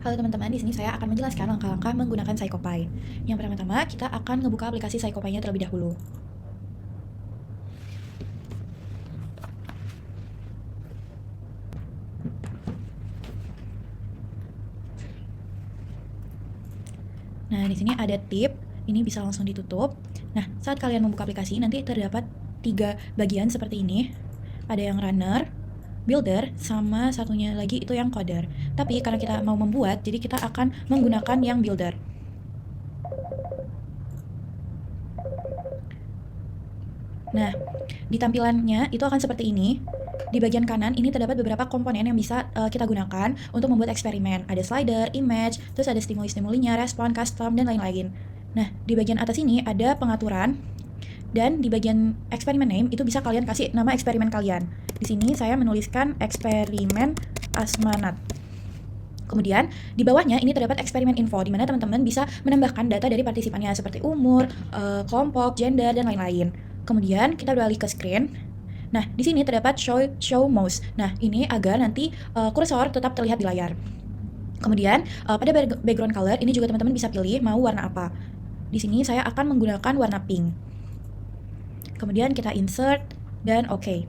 Halo teman-teman, di sini saya akan menjelaskan langkah-langkah menggunakan PsychoPy. Yang pertama-tama, kita akan ngebuka aplikasi PsychoPy-nya terlebih dahulu. Nah, di sini ada tip, ini bisa langsung ditutup. Nah, saat kalian membuka aplikasi, nanti terdapat 3 bagian seperti ini. Ada yang runner, builder, sama satunya lagi itu yang coder. Tapi karena kita mau membuat, jadi kita akan menggunakan yang builder. Nah, di tampilannya itu akan seperti ini. Di bagian kanan ini terdapat beberapa komponen yang bisa kita gunakan untuk membuat eksperimen. Ada slider, image, terus ada stimuli-stimulinya, respon, custom, dan lain-lain. Nah, di bagian atas ini ada pengaturan, dan di bagian eksperimen name itu bisa kalian kasih nama eksperimen kalian. Di sini saya menuliskan eksperimen Asmanat. Kemudian di bawahnya ini terdapat eksperimen info, di mana teman-teman bisa menambahkan data dari partisipannya seperti umur, kelompok, gender, dan lain-lain. Kemudian kita beralih ke screen. Nah, di sini terdapat show mouse. Nah, ini agar nanti kursor tetap terlihat di layar. Kemudian pada background color ini juga teman-teman bisa pilih mau warna apa. Di sini saya akan menggunakan warna pink. Kemudian kita insert dan oke.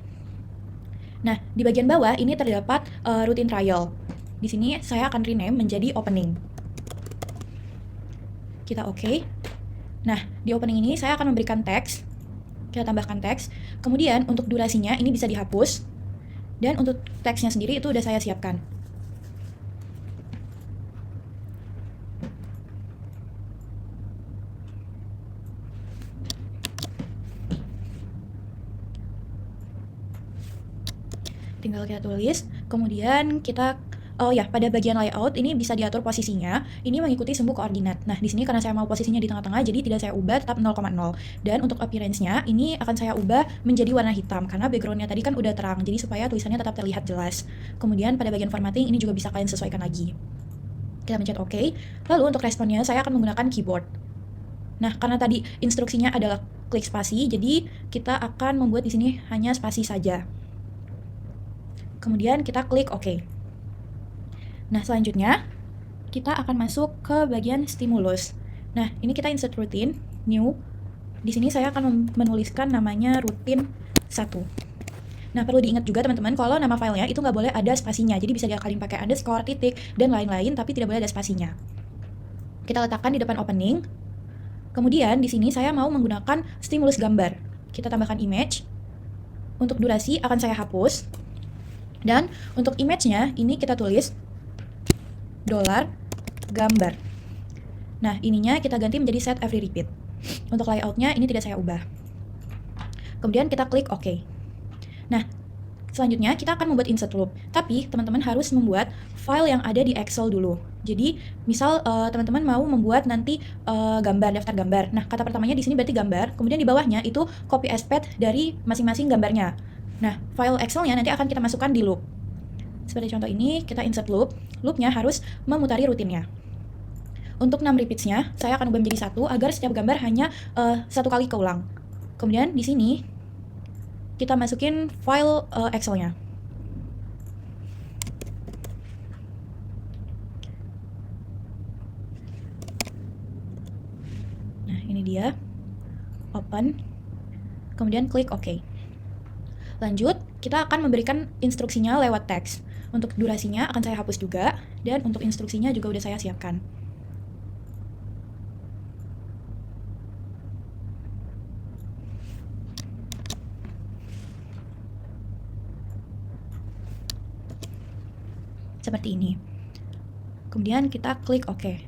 Nah, di bagian bawah ini terdapat routine trial. Di sini saya akan rename menjadi opening. Kita oke. Nah, di opening ini saya akan memberikan teks. Kita tambahkan teks. Kemudian untuk durasinya ini bisa dihapus. Dan untuk teksnya sendiri itu udah saya siapkan. Tinggal kita tulis. Kemudian kita pada bagian layout ini bisa diatur posisinya. Ini mengikuti sumbu koordinat. Nah, di sini karena saya mau posisinya di tengah-tengah, jadi tidak saya ubah, tetap 0,0. Dan untuk appearance-nya, ini akan saya ubah menjadi warna hitam, karena background-nya tadi kan udah terang, jadi supaya tulisannya tetap terlihat jelas. Kemudian pada bagian formatting, ini juga bisa kalian sesuaikan lagi. Kita mencet OK. Lalu untuk responnya, saya akan menggunakan keyboard. Nah, karena tadi instruksinya adalah klik spasi, jadi kita akan membuat di sini hanya spasi saja. Kemudian kita klik OK. Nah, selanjutnya kita akan masuk ke bagian stimulus. Nah, ini kita insert routine, new. Di sini saya akan menuliskan namanya rutin 1. Nah, perlu diingat juga teman-teman, kalau nama filenya itu nggak boleh ada spasinya. Jadi bisa kalian pakai underscore, titik, dan lain-lain, tapi tidak boleh ada spasinya. Kita letakkan di depan opening. Kemudian di sini saya mau menggunakan stimulus gambar. Kita tambahkan image. Untuk durasi akan saya hapus. Dan untuk image-nya ini kita tulis $gambar. Nah, ininya kita ganti menjadi set every repeat. Untuk layout-nya ini tidak saya ubah. Kemudian kita klik OK. Nah, selanjutnya kita akan membuat insert loop. Tapi teman-teman harus membuat file yang ada di Excel dulu. Jadi, misal teman-teman mau membuat nanti gambar, daftar gambar. Nah, kata pertamanya di sini berarti gambar. Kemudian di bawahnya itu copy as path dari masing-masing gambarnya. Nah, file Excel-nya nanti akan kita masukkan di loop. Seperti contoh ini, kita insert loop. Loop-nya harus memutari rutinnya. Untuk 6 repeats-nya, saya akan ubah menjadi 1 agar setiap gambar hanya 1 kali keulang. Kemudian di sini kita masukin file Excel-nya. Nah, ini dia. Open. Kemudian klik OK. Lanjut, kita akan memberikan instruksinya lewat teks. Untuk durasinya akan saya hapus juga, dan untuk instruksinya juga udah saya siapkan. Seperti ini. Kemudian kita klik OK.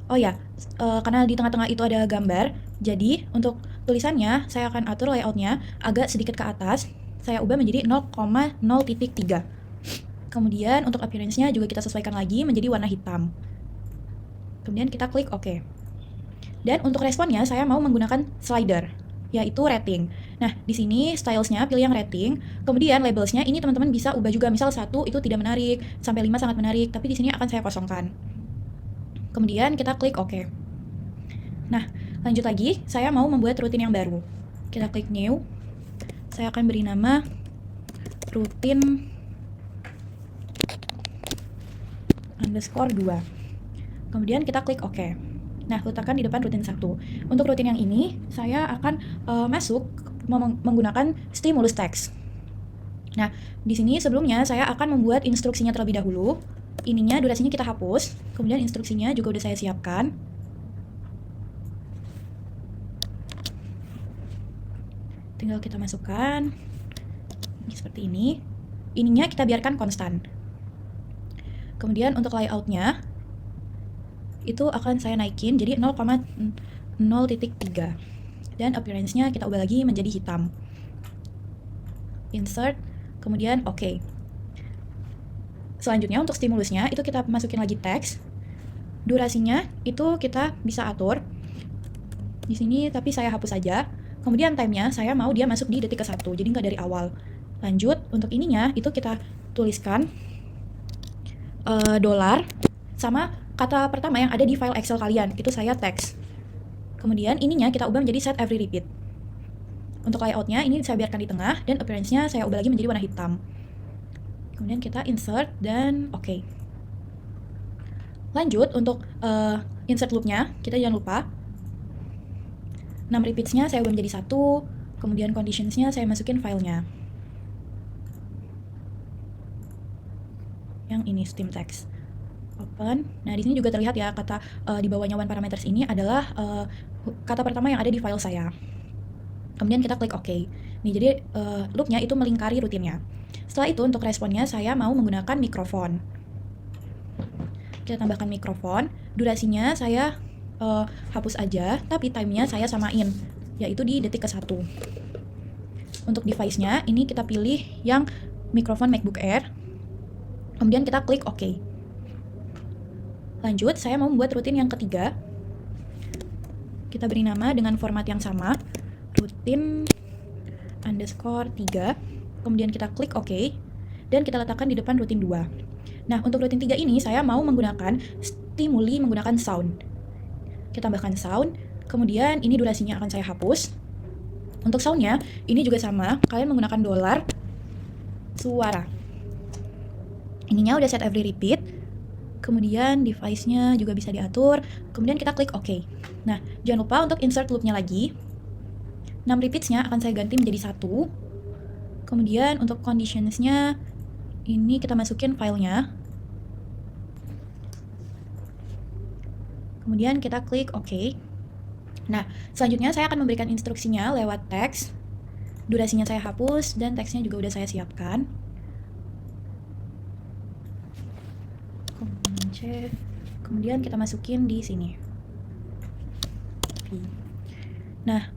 Oh ya, karena di tengah-tengah itu ada gambar, jadi untuk tulisannya saya akan atur layoutnya agak sedikit ke atas. Saya ubah menjadi 0,0.3. Kemudian untuk appearance-nya juga kita sesuaikan lagi menjadi warna hitam. Kemudian kita klik OK. Dan untuk responnya saya mau menggunakan slider, yaitu rating. Nah, di sini styles-nya pilih yang rating. Kemudian labels-nya ini teman-teman bisa ubah juga, misal 1 itu tidak menarik, sampai 5 sangat menarik, tapi di sini akan saya kosongkan. Kemudian kita klik OK. Nah, lanjut lagi, saya mau membuat rutin yang baru. Kita klik new. Saya akan beri nama rutin _2. Kemudian kita klik OK. Nah, letakkan di depan rutin 1. Untuk rutin yang ini, saya akan masuk menggunakan stimulus text. Nah, di sini sebelumnya saya akan membuat instruksinya terlebih dahulu. Ininya, durasinya kita hapus. Kemudian instruksinya juga udah saya siapkan. Tinggal kita masukkan. Ini seperti ini. Ininya kita biarkan konstan. Kemudian untuk layoutnya, itu akan saya naikin jadi 0,0.3. Dan appearance-nya kita ubah lagi menjadi hitam. Insert, kemudian OK. Selanjutnya untuk stimulusnya, itu kita masukin lagi teks. Durasinya itu kita bisa atur di sini, tapi saya hapus saja. Kemudian time-nya saya mau dia masuk di detik ke-1, jadi nggak dari awal. Lanjut, untuk ininya itu kita tuliskan $, sama kata pertama yang ada di file Excel kalian, itu saya teks. Kemudian ininya kita ubah menjadi set every repeat. Untuk layoutnya ini saya biarkan di tengah, dan appearance-nya saya ubah lagi menjadi warna hitam. Kemudian kita insert dan OK. Lanjut, untuk insert loop-nya, kita jangan lupa 6 repeats-nya saya ubah menjadi 1, kemudian conditions-nya saya masukin filenya. Yang ini steam text. Open. Nah, di sini juga terlihat ya kata di bawahnya one parameters ini adalah kata pertama yang ada di file saya. Kemudian kita klik OK. Nih, jadi loop-nya itu melingkari rutinnya. Setelah itu untuk responnya saya mau menggunakan mikrofon. Kita tambahkan mikrofon. Durasinya saya hapus aja, tapi time-nya saya samain, yaitu di detik ke-1. Untuk device-nya, ini kita pilih yang mikrofon MacBook Air. Kemudian kita klik OK. Lanjut, saya mau membuat rutin yang ketiga. Kita beri nama dengan format yang sama, rutin _3. Kemudian kita klik OK. Dan kita letakkan di depan rutin 2. Nah, untuk rutin 3 ini saya mau menggunakan stimuli menggunakan sound. Kita tambahkan sound, kemudian ini durasinya akan saya hapus. Untuk soundnya, ini juga sama, kalian menggunakan $suara. Ininya udah set every repeat, kemudian device-nya juga bisa diatur, kemudian kita klik OK. Nah, jangan lupa untuk insert loop-nya lagi. 6 repeats-nya akan saya ganti menjadi 1. Kemudian untuk conditions-nya, ini kita masukin filenya. Kemudian kita klik OK. Nah, selanjutnya saya akan memberikan instruksinya lewat teks. Durasinya saya hapus dan teksnya juga udah saya siapkan. Command C. Kemudian kita masukin di sini. Nah,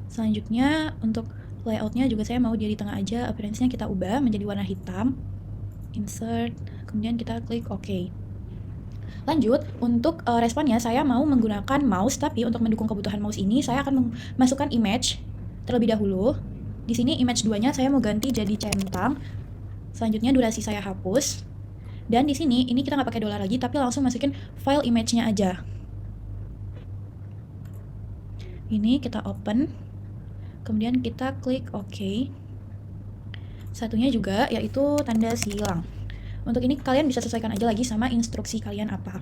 selanjutnya untuk layoutnya juga saya mau dia di tengah aja. Appearance-nya kita ubah menjadi warna hitam. Insert. Kemudian kita klik OK. Lanjut, untuk responnya saya mau menggunakan mouse, tapi untuk mendukung kebutuhan mouse ini saya akan memasukkan image terlebih dahulu. Di sini image 2-nya saya mau ganti jadi centang. Selanjutnya durasi saya hapus. Dan di sini ini kita nggak pakai $, lagi, tapi langsung masukin file image-nya aja. Ini kita open. Kemudian kita klik OK. Satunya juga yaitu tanda silang. Untuk ini kalian bisa sesuaikan aja lagi sama instruksi kalian apa.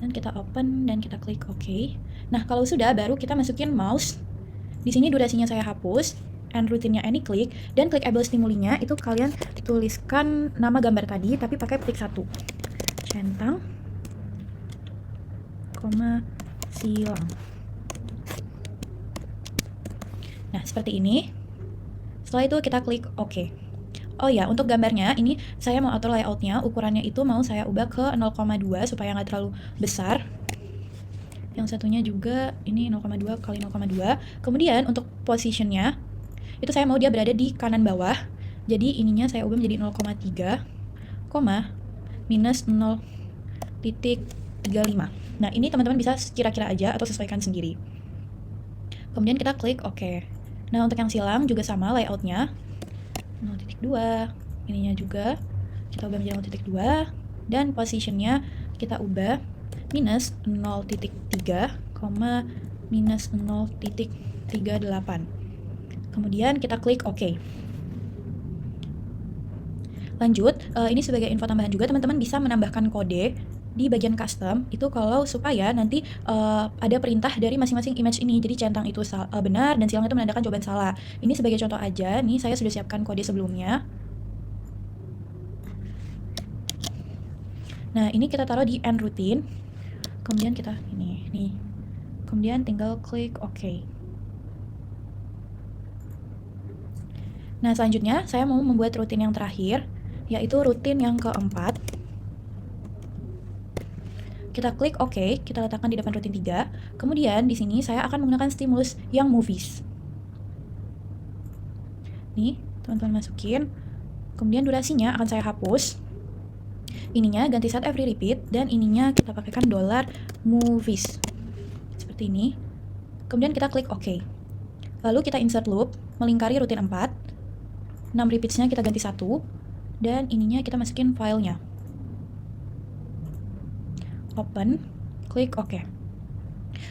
Dan kita open dan kita klik OK. Nah, kalau sudah baru kita masukin mouse. Di sini durasinya saya hapus, and rutinnya anyclick, dan clickable stimulinya itu kalian tuliskan nama gambar tadi tapi pakai petik 1. Centang, silang. Nah, seperti ini. Setelah itu kita klik OK. Oh ya, untuk gambarnya ini saya mau atur layoutnya, ukurannya itu mau saya ubah ke 0,2 supaya nggak terlalu besar. Yang satunya juga ini 0,2 kali 0,2. Kemudian untuk positionnya itu saya mau dia berada di kanan bawah. Jadi ininya saya ubah menjadi 0,3, minus 0.35. Nah, ini teman-teman bisa kira-kira aja atau sesuaikan sendiri. Kemudian kita klik OK. Nah, untuk yang silang juga sama layoutnya 0.2, ininya juga kita ubah menjadi 0.2, dan positionnya kita ubah minus 0.3, minus 0.38. Kemudian kita klik OK. Lanjut, ini sebagai info tambahan juga, teman-teman bisa menambahkan kode di bagian custom itu kalau supaya nanti ada perintah dari masing-masing image ini. Jadi centang itu benar dan silang itu menandakan jawaban salah. Ini sebagai contoh aja, nih saya sudah siapkan kode sebelumnya. Nah, ini kita taruh di end routine. Kemudian kita ini nih. Kemudian tinggal klik OK. Nah, selanjutnya saya mau membuat rutin yang terakhir, yaitu rutin yang keempat. Kita klik OK, kita letakkan di depan rutin 3. Kemudian di sini saya akan menggunakan stimulus yang movies. Nih, teman-teman masukin. Kemudian durasinya akan saya hapus. Ininya ganti set every repeat dan ininya kita pakaikan $movies. Seperti ini. Kemudian kita klik OK. Lalu kita insert loop, melingkari rutin 4. 6 repeats-nya kita ganti 1 dan ininya kita masukin filenya. Open, klik OK.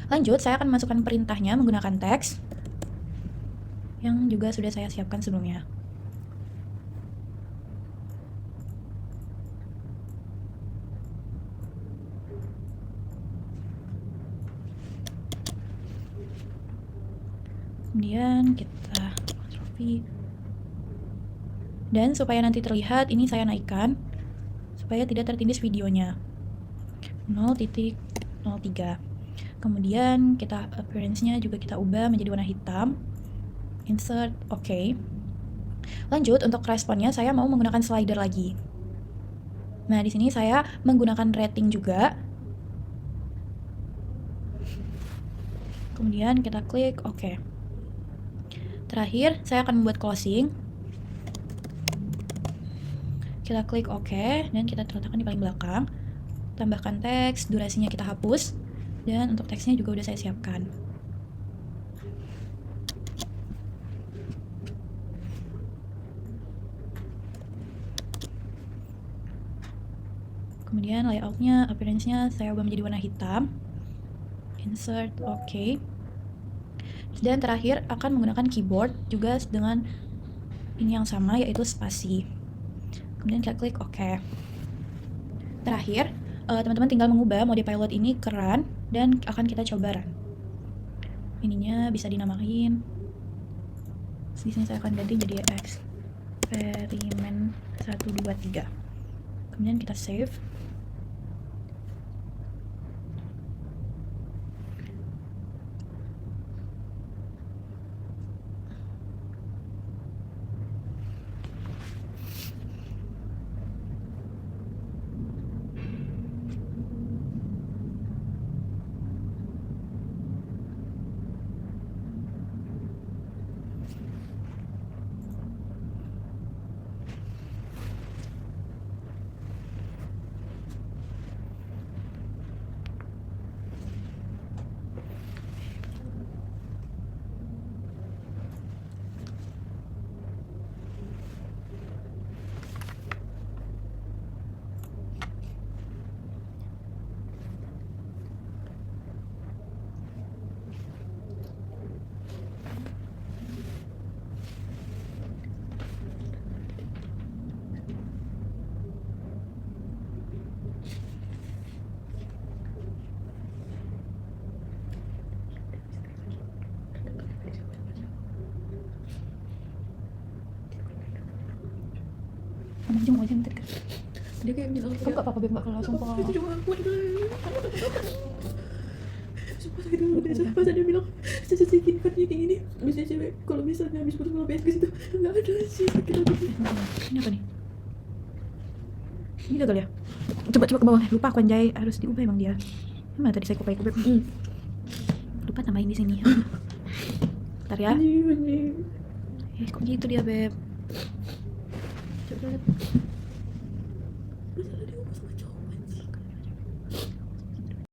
Lanjut, saya akan masukkan perintahnya menggunakan teks yang juga sudah saya siapkan sebelumnya. Kemudian kita Ctrl+V. Dan supaya nanti terlihat, ini saya naikkan supaya tidak tertindis videonya. 0.03. Kemudian kita appearance-nya juga kita ubah menjadi warna hitam. Insert OK. Lanjut, untuk responnya saya mau menggunakan slider lagi. Nah, di sini saya menggunakan rating juga. Kemudian kita klik OK. Terakhir, saya akan membuat closing. Kita klik OK dan kita letakkan di paling belakang. Tambahkan teks, durasinya kita hapus, dan untuk teksnya juga udah saya siapkan. Kemudian layoutnya, appearance-nya saya ubah menjadi warna hitam. Insert OK. Dan terakhir akan menggunakan keyboard juga dengan ini yang sama, yaitu spasi. Kemudian kita klik OK. Terakhir, teman-teman tinggal mengubah mode pilot ini ke run dan akan kita coba run. Ininya bisa dinamain. Di sini saya akan ganti jadi eksperimen 1, 2, 3. Kemudian kita save. Anjing aja nanti Dia kayak bilang kamu gak apa-apa, Beb, gak kelas, sumpah. itu juga aku sumpah sakit banget deh. Pas dia bilang sesikin kan kayak gini, bisa cewek kalau misalnya habis putus sama PS ke situ nggak ada sih sakit lagi. Ini apa nih? Ini gagal ya? Coba ke bawah. Lupa aku anjay, harus diubah emang dia. Mana tadi saya kopai Beb? Lupa tambahin di sini. Bentar ya. Anjing. Kok gitu dia, Beb? Coba lihat. Masalah dia apa sama